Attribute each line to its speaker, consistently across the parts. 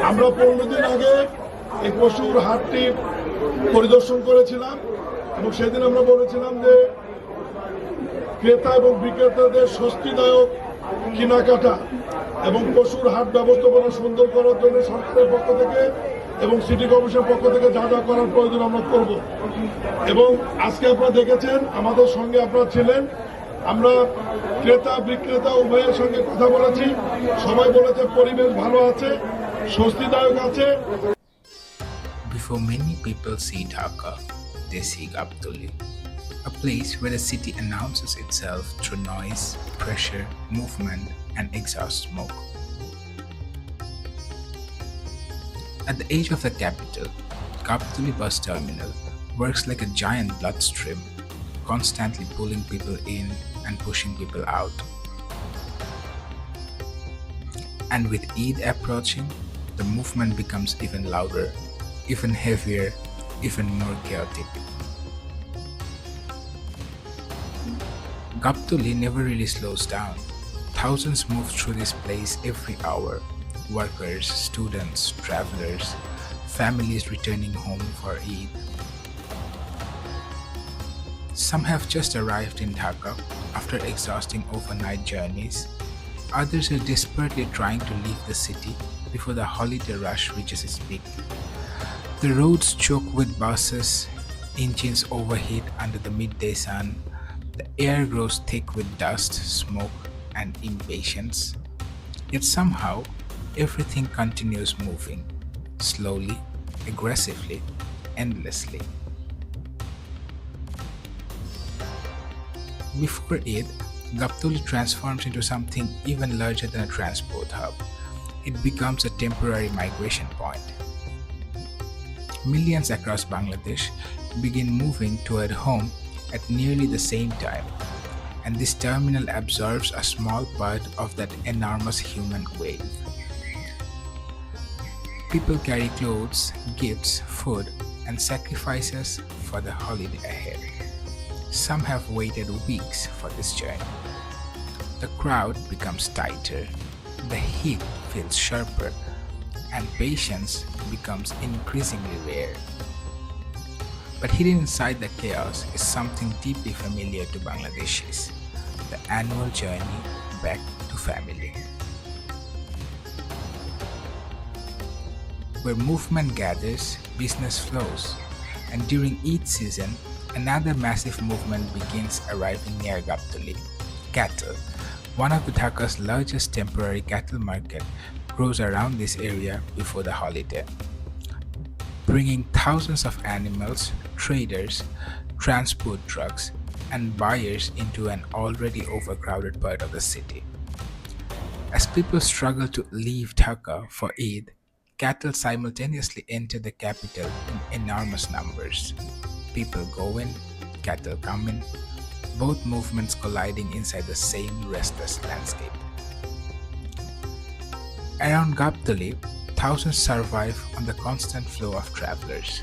Speaker 1: আমরা 15 দিন আগে এই পশুর হাটটি পরিদর্শন করেছিলাম এবং সেদিন আমরা বলেছিলাম যে ক্রেতা এবং বিক্রেতাদের স্বস্তিদায়ক কেনাকাটা এবং পশুর হাট ব্যবস্থাপনা সুন্দর করার জন্য সরকারের পক্ষ থেকে এবং সিটি কর্পোরেশনের পক্ষ থেকে যা যা করার প্রয়োজন আমরা করব। এবং আজকে আপনারা দেখেছেন আমাদের সঙ্গে আপনারা ছিলেন, আমরা ক্রেতা বিক্রেতা উভয়ের সঙ্গে কথা বলেছি, সবাই বলেছে পরিবেশ ভালো আছে, স্বস্তিদায়ক আছে।
Speaker 2: Before many people see Dhaka, they see Gabtoli, a place where the city announces itself through noise, pressure, movement, and exhaust smoke. At the edge of the capital, Gabtoli bus terminal works like a giant bloodstream, constantly pulling people in and pushing people out. And with Eid approaching, the movement becomes even louder, even heavier, even more chaotic. Gabtoli never really slows down. Thousands move through this place every hour. Workers, students, travelers, families returning home for Eid. Some have just arrived in Dhaka after exhausting overnight journeys. Others are desperately trying to leave the city before the holiday rush reaches its peak. The roads choke with buses, engines overheat under the midday sun, the air grows thick with dust, smoke, and impatience. Yet somehow, everything continues moving, slowly, aggressively, endlessly. Before Eid, Gabtoli transforms into something even larger than a transport hub. It becomes a temporary migration point. Millions across Bangladesh begin moving toward home at nearly the same time, and this terminal absorbs a small part of that enormous human wave. People carry clothes, gifts, food, and sacrifices for the holiday ahead. Some have waited weeks for this journey. The crowd becomes tighter, the heat feels sharper, and patience becomes increasingly rare. But hidden inside the chaos is something deeply familiar to Bangladeshis: the annual journey back to family. Where movement gathers, business flows, and during Eid season, another massive movement begins arriving near Gabtoli. Cattle, one of the Dhaka's largest temporary cattle market, grows around this area before the holiday, bringing thousands of animals, traders, transport trucks, and buyers into an already overcrowded part of the city. As people struggle to leave Dhaka for Eid, cattle simultaneously enter the capital in enormous numbers. People go in, cattle come in, both movements colliding inside the same restless landscape. Around Gabtoli, thousands survive on the constant flow of travelers.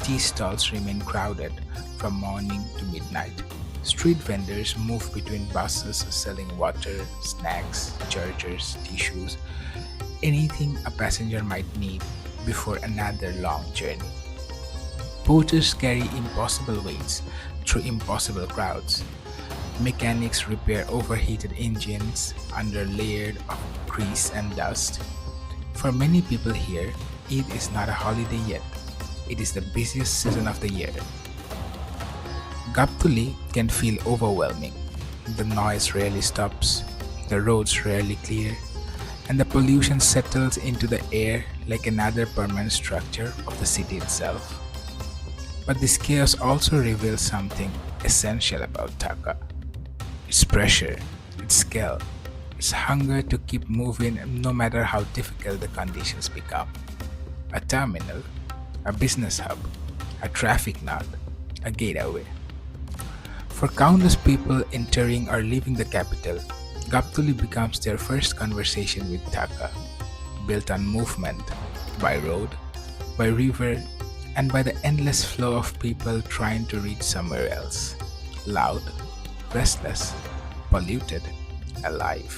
Speaker 2: Tea stalls remain crowded from morning to midnight. Street vendors move between buses selling water, snacks, chargers, tissues, anything a passenger might need before another long journey. Porters carry impossible weights through impossible crowds. Mechanics repair overheated engines under layered of grease and dust. For many people here, Eid is not a holiday yet. It is the busiest season of the year. Gabtoli can feel overwhelming. The noise rarely stops, the roads rarely clear, and the pollution settles into the air like another permanent structure of the city itself. But this chaos also reveals something essential about Dhaka: its pressure, its scale, its hunger to keep moving no matter how difficult the conditions become. A terminal, a business hub, a traffic node, a gateway. For countless people entering or leaving the capital, Gabtoli becomes their first conversation with Dhaka, built on movement, by road, by river, and by the endless flow of people trying to reach somewhere else. Loud, restless, polluted, alive.